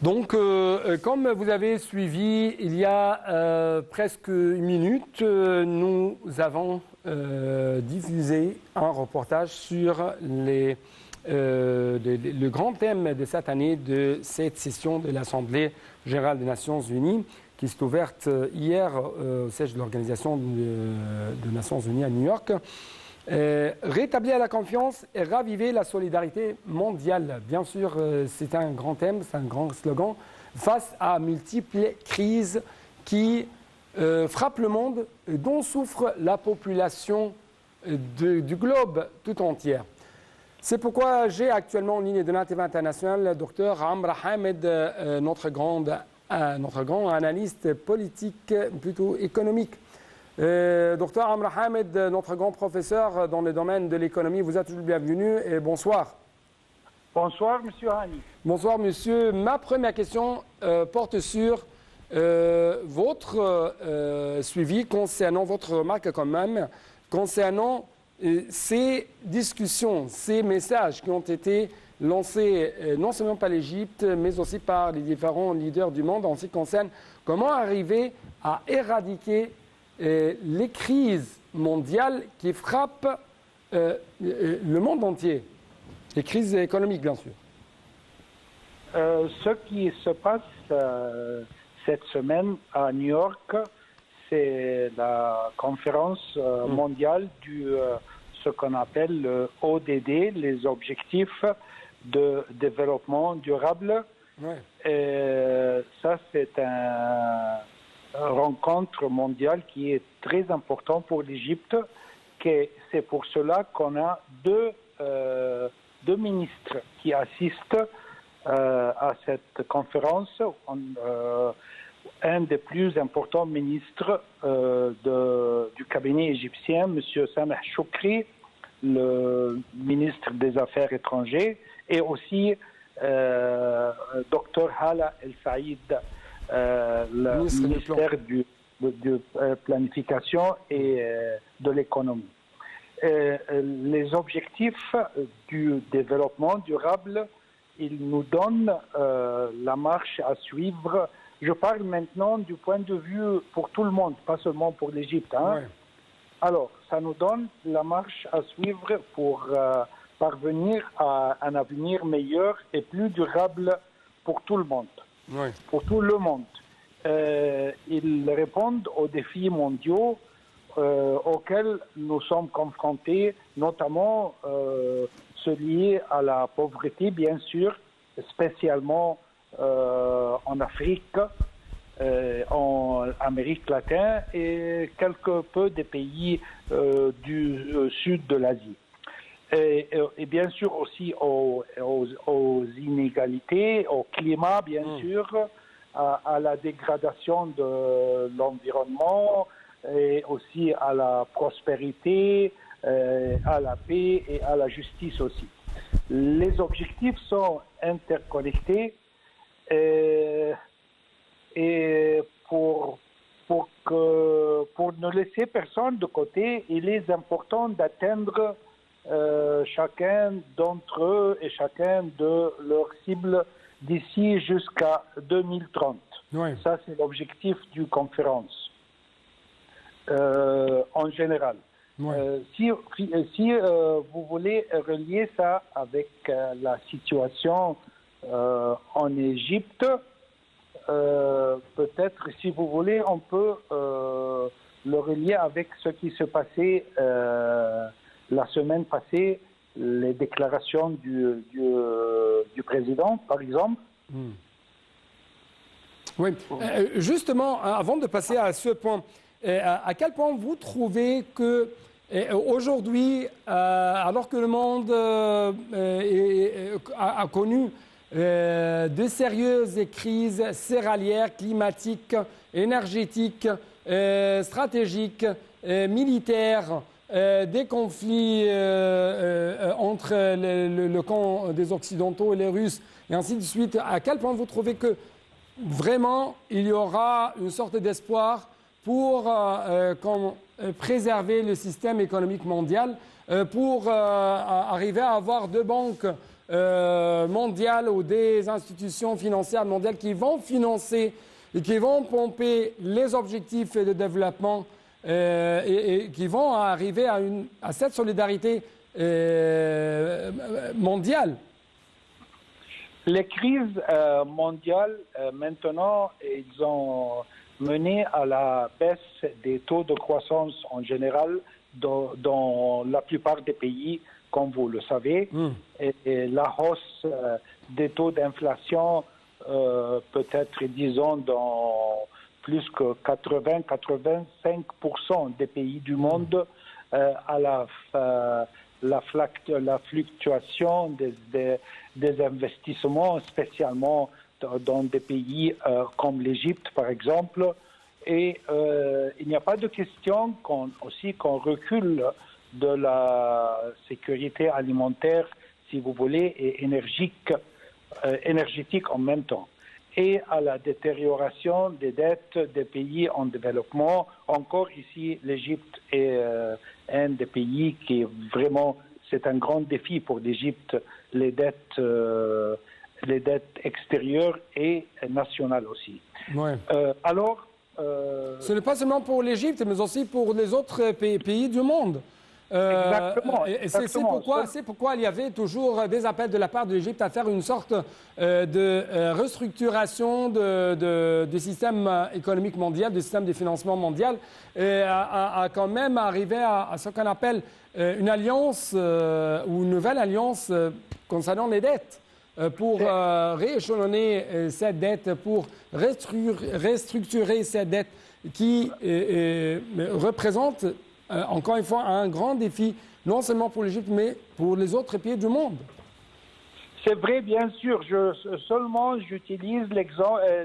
Donc, comme vous avez suivi, il y a presque une minute, nous avons diffusé un reportage sur le grand thème de cette année de cette session de l'Assemblée générale des Nations unies qui s'est ouverte hier au siège de l'Organisation des Nations unies à New York. Rétablir la confiance et raviver la solidarité mondiale. Bien sûr, c'est un grand thème, c'est un grand slogan face à multiples crises qui frappent le monde et dont souffre la population du globe tout entière. C'est pourquoi j'ai actuellement en ligne de l'ATV international le docteur Amra Hamed, notre grand analyste politique, plutôt économique. Docteur Amra Hamed, notre grand professeur dans le domaine de l'économie, vous êtes toujours bienvenu et bonsoir. Bonsoir, monsieur Hani. Bonsoir, monsieur. Ma première question porte sur votre suivi concernant votre remarque quand même, concernant ces discussions, ces messages qui ont été lancés non seulement par l'Égypte, mais aussi par les différents leaders du monde en ce qui concerne comment arriver à éradiquer les crises mondiales qui frappent le monde entier, les crises économiques bien sûr. Ce qui se passe cette semaine à New York, c'est la conférence mondiale du ce qu'on appelle le ODD, les objectifs de développement durable. Ouais. Ça, c'est une rencontre mondiale qui est très importante pour l'Égypte. C'est pour cela qu'on a deux ministres qui assistent à cette conférence. Un des plus importants ministres du cabinet égyptien, M. Sameh Choukri, le ministre des Affaires étrangères, et aussi Dr Hala El Saïd, le ministère de planification et de l'économie. Les objectifs du développement durable, ils nous donnent la marche à suivre. Je parle maintenant du point de vue pour tout le monde, pas seulement pour l'Égypte. Hein. Ouais. Alors, ça nous donne la marche à suivre pour parvenir à un avenir meilleur et plus durable pour tout le monde. Ouais. Pour tout le monde. Ils répondent aux défis mondiaux auxquels nous sommes confrontés, notamment ceux liés à la pauvreté, bien sûr, spécialement en Afrique, en Amérique latine et quelque peu des pays du sud de l'Asie. Et bien sûr aussi aux inégalités, au climat, bien sûr, à la dégradation de l'environnement et aussi à la prospérité, à la paix et à la justice aussi. Les objectifs sont interconnectés et pour ne laisser personne de côté, il est important d'atteindre chacun d'entre eux et chacun de leurs cibles d'ici jusqu'à 2030. Ouais. Ça, c'est l'objectif du conférence en général. Ouais. Si vous voulez relier ça avec la situation en Égypte, peut-être, si vous voulez, on peut le relier avec ce qui se passait la semaine passée, les déclarations du président, par exemple. Oui. Justement, avant de passer à ce point, à quel point vous trouvez que aujourd'hui, alors que le monde a connu de sérieuses crises céréalières, climatiques, énergétiques, stratégiques, militaires, des conflits entre le camp des Occidentaux et les Russes, et ainsi de suite, à quel point vous trouvez que vraiment il y aura une sorte d'espoir pour préserver le système économique mondial, pour arriver à avoir deux banques mondiales ou des institutions financières mondiales qui vont financer et qui vont pomper les objectifs de développement et qui vont arriver à cette solidarité mondiale. Les crises mondiales, maintenant, ils ont mené à la baisse des taux de croissance en général dans la plupart des pays, comme vous le savez. Et la hausse des taux d'inflation, peut-être, disons, dans plus que 80-85% des pays du monde, à la fluctuation des investissements, spécialement dans des pays comme l'Égypte, par exemple. Et il n'y a pas de question qu'on recule de la sécurité alimentaire, si vous voulez, et énergétique en même temps. Et à la détérioration des dettes des pays en développement. Encore ici, l'Égypte est un des pays qui est vraiment, c'est un grand défi pour l'Égypte, les dettes extérieures et nationales aussi. Ouais. Ce n'est pas seulement pour l'Égypte, mais aussi pour les autres pays du monde. Exactement. C'est pourquoi il y avait toujours des appels de la part de l'Égypte à faire une sorte de restructuration du système économique mondial, du système de financement mondial, et à quand même arriver à ce qu'on appelle une alliance ou une nouvelle alliance concernant les dettes. Pour rééchelonner cette dette, pour restructurer cette dette qui représente, encore une fois, un grand défi, non seulement pour l'Égypte, mais pour les autres pays du monde. C'est vrai, bien sûr. Seulement, j'utilise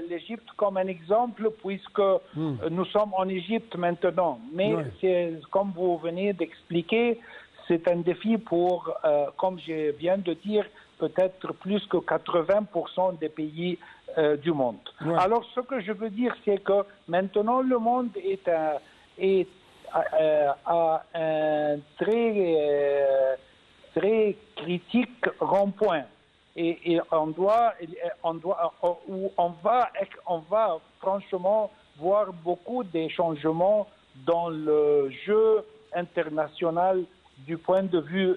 l'Égypte comme un exemple, puisque nous sommes en Égypte maintenant. Mais c'est, comme vous venez d'expliquer, c'est un défi pour, comme je viens de dire, peut-être plus que 80% des pays du monde. Ouais. Alors, ce que je veux dire, c'est que maintenant, le monde est à un très critique rond-point. Et on va franchement voir beaucoup de changements dans le jeu international du point de vue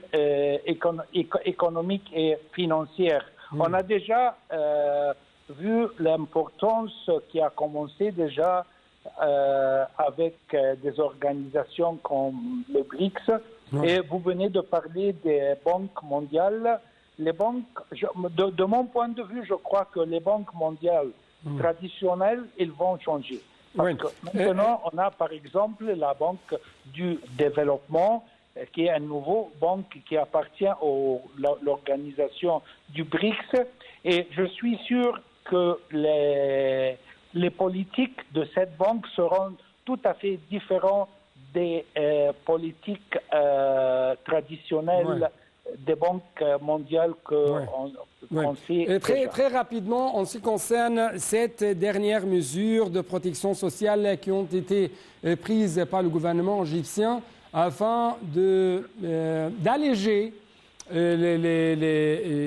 économique et financier. On a déjà vu l'importance qui a commencé déjà avec des organisations comme le BRICS. Et vous venez de parler des banques mondiales. Les banques, de mon point de vue, je crois que les banques mondiales traditionnelles, ils vont changer. Parce que maintenant, on a par exemple la Banque du développement, qui est une nouvelle banque qui appartient à l'organisation du BRICS. Et je suis sûr que les politiques de cette banque seront tout à fait différentes des politiques traditionnelles des banques mondiales qu'on sait. Et très rapidement, en ce qui concerne cette dernière mesure de protection sociale qui ont été prises par le gouvernement égyptien afin d'alléger les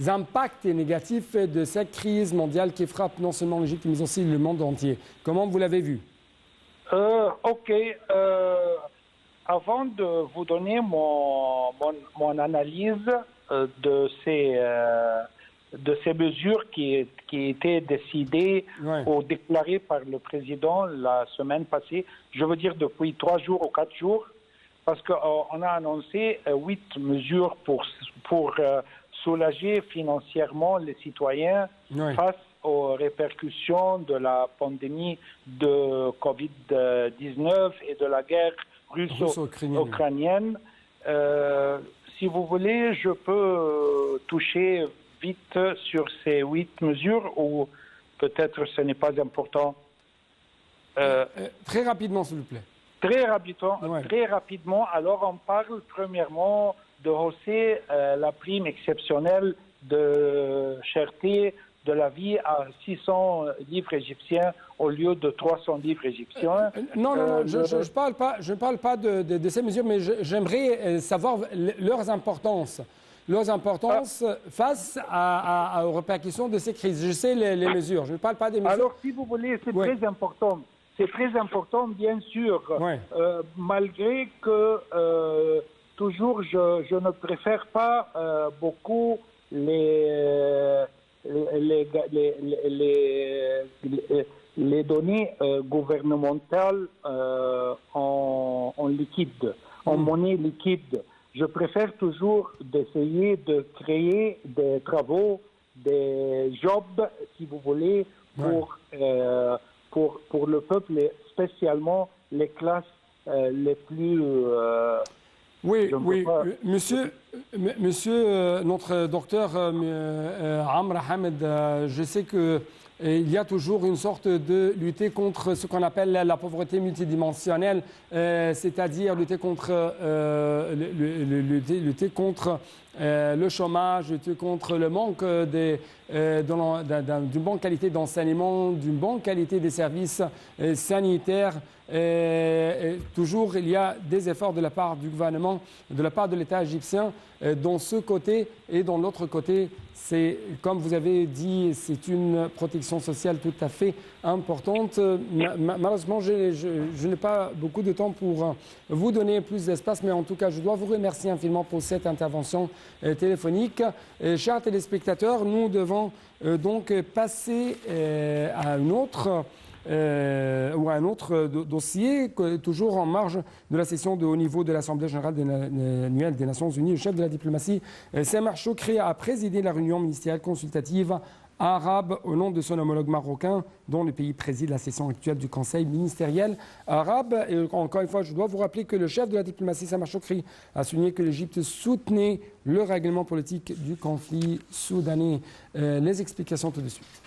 impacts négatifs de cette crise mondiale qui frappe non seulement l'Égypte, mais aussi le monde entier. Comment vous l'avez vu? Avant de vous donner mon analyse de ces mesures qui étaient décidées ou déclarées par le président la semaine passée, je veux dire depuis 3 jours ou 4 jours, parce qu'on a annoncé 8 mesures pour soulager financièrement les citoyens face aux répercussions de la pandémie de Covid-19 et de la guerre russo-ukrainienne. Si vous voulez, je peux toucher vite sur ces 8 mesures ou peut-être ce n'est pas important. Très rapidement, s'il vous plaît. Très rapidement. Alors, on parle premièrement de hausser la prime exceptionnelle de cherté de la vie à 600 livres égyptiens au lieu de 300 livres égyptiens. Non, je ne parle pas de ces mesures, mais j'aimerais savoir leur importance. leurs importances face aux répercussions de ces crises. Je sais les mesures, je ne parle pas des mesures. Alors, si vous voulez, c'est très important. C'est très important, bien sûr, malgré que toujours je ne préfère pas beaucoup les données gouvernementales en liquide, en monnaie liquide. Je préfère toujours d'essayer de créer des travaux, des jobs, si vous voulez, pour le peuple, et spécialement les classes les plus... Monsieur, notre docteur Amr Hamed, je sais que il y a toujours une sorte de lutter contre ce qu'on appelle la pauvreté multidimensionnelle, c'est-à-dire lutter contre le chômage, lutter contre le manque d'une bonne qualité d'enseignement, d'une bonne qualité des services sanitaires. Toujours, il y a des efforts de la part du gouvernement, de la part de l'État égyptien, dans ce côté et dans l'autre côté. C'est, comme vous avez dit, c'est une protection sociale tout à fait importante. Malheureusement, je n'ai pas beaucoup de temps pour vous donner plus d'espace, mais en tout cas, je dois vous remercier infiniment pour cette intervention téléphonique. Chers téléspectateurs, nous devons donc passer à une autre... ou un autre dossier, toujours en marge de la session de haut niveau de l'Assemblée générale annuelle des Nations Unies. Le chef de la diplomatie, Samar Choukri, a présidé la réunion ministérielle consultative arabe au nom de son homologue marocain, dont le pays préside la session actuelle du Conseil ministériel arabe. Et encore une fois, je dois vous rappeler que le chef de la diplomatie, Samar Choukri, a souligné que l'Égypte soutenait le règlement politique du conflit soudanais. Les explications tout de suite.